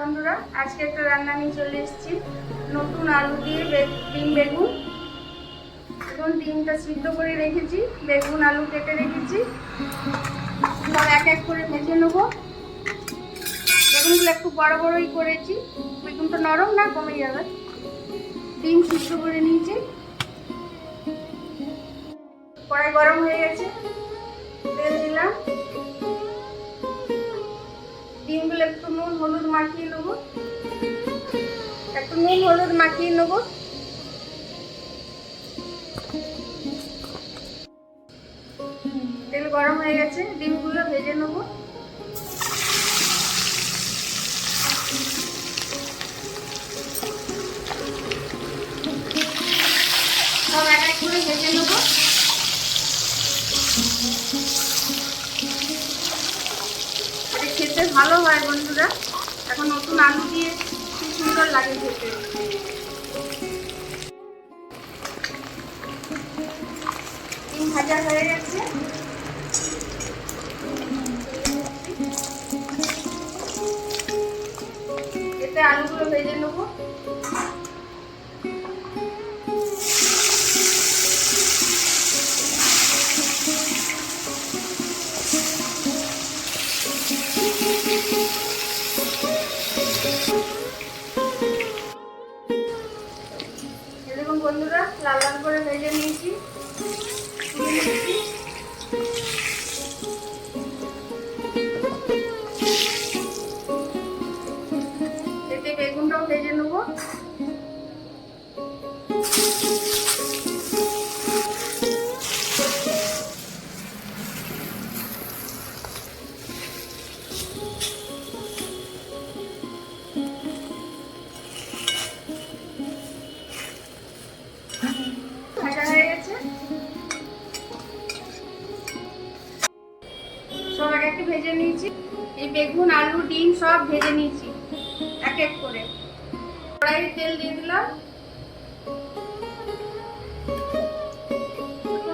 বন্ধুরা, আজকে একটা রান্না নিয়ে চলে এসেছি। নতুন আলু দিয়ে ডিম বেগুন। এখন ডিমটা সিদ্ধ করে রেখেছি, বেগুন আলু কেটে রেখেছি। সব এক এক করে ভেজে নেবো। বেগুনগুলো একটু বড় বড়ই করেছি, বেগুনটা নরম না কমে যাবে। ডিম সিদ্ধ করে নিয়েছি। কড়াই গরম হয়ে গেছে, তেল দিলাম। ডিমগুলো একটু নুন হলুদ মাখিয়ে নেবো। তেল গরম হয়ে গেছে, ডিমগুলো ভেজে নেবো। সব এক এক করে ভেজে নেবো। এটা খেতে ভালো হয় বন্ধুরা। এখন নতুন আলু দিয়ে খুব সুন্দর লাগে খেতে। ডিম ভাজা হয়ে গেছে, এতে আলুগুলো ভেজে নেবো। দেখুন বন্ধুরা, লাল লাল করে ভেজে নিয়েছি। এতে বেগুনটাও ভেজে নেবো। ভাজা হয়ে গেছে, সব এক এক ভেজে নিয়েছি। এই বেগুন আলু ডিম সব ভেজে নিয়েছি এক এক করে। কড়াইয়ে তেল দিয়ে দিলাম,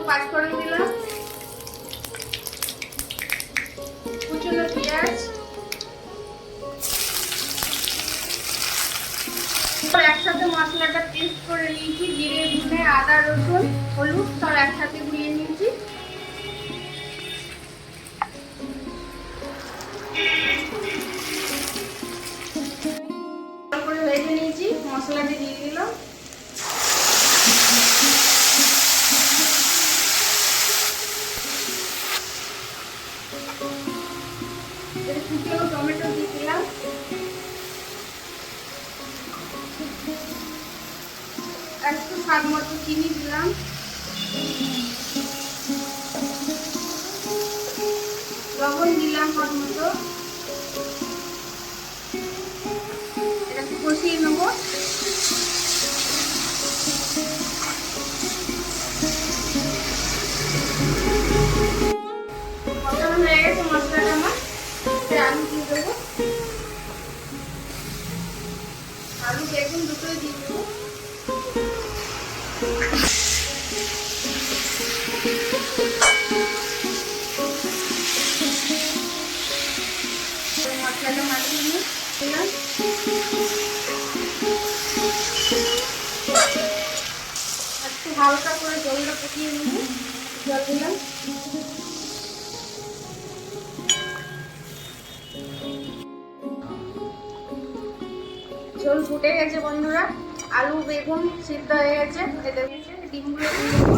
পাঁচফোড়ন দিলাম, কুচনো পেঁয়াজ, একসাথে মশলাটা পেস্ট করে নিয়েছি। জিরে ধনে আদা রসুন হলুদ সব একসাথে গুলিয়ে নিয়েছি। করে ভেজে নিয়েছি, মশলাটা দিয়ে দিলাম। কুচনো টমেটো দিয়ে দিলাম। একটু স্বাদ মতো চিনি দিলাম। লবণ দিলাম স্বাদ মতো। এটাকে কষিয়ে নেবো। কষানো হয়ে গেছে মশলাটা আমার। আলু দিয়ে দেবো, আলু বেগুন দুটোই দিয়ে দেবো। মশলাটা মাখিয়ে নিয়ে দিলাম। একটু হালকা করে জলটা ফুটিয়ে নেব। জল দিলাম। ঝোল ফুটে গেছে বন্ধুরা, আলু বেগুন সিদ্ধ হয়ে গেছে। ডিমগুলো দিয়ে দেবো।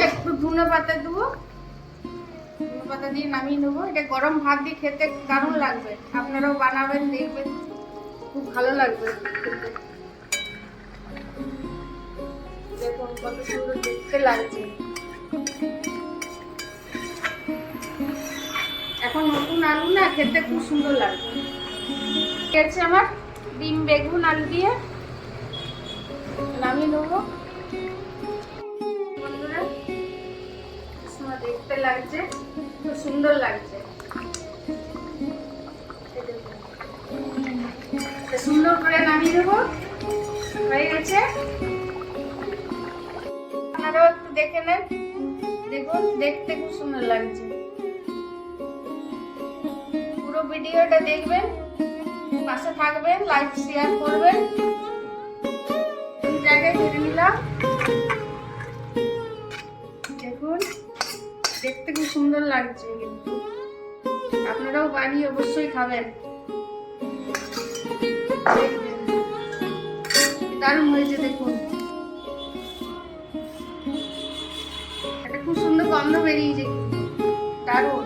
একটু ধনে পাতা দেবো, ধনে পাতা দিয়ে নামিয়ে নেবো। এটা গরম ভাত দিয়ে খেতে দারুণ লাগবে। আপনারাও বানাবেন, দেখবেন খুব ভালো লাগবে খেতে। দেখুন কত সুন্দর দেখতে লাগছে। এখন নতুন আলু না, খেতে খুব সুন্দর লাগবে। ঠিক আছে, আমার ডিম বেগুন আলু দিয়ে নামিয়ে নেবো। বন্ধুরা দেখতে লাগছে, খুব সুন্দর লাগছে। সুন্দর করে নামিয়ে দেবো। হয়ে গেছে। আপনারাও একটু দেখে নেন। দেখুন, দেখতে খুব সুন্দর লাগছে। পুরো ভিডিওটা দেখবেন, পাশে থাকবেন, লাইক শেয়ার করবেন। এই জায়গায় ভেজে নিলাম। দেখুন, দেখতে খুব সুন্দর লাগছে, কিন্তু আপনারাও বানিয়ে অবশ্যই খাবেন। দারুণ হয়েছে, দেখুন একটা খুব সুন্দর গন্ধ বেরিয়েছে, দারুণ।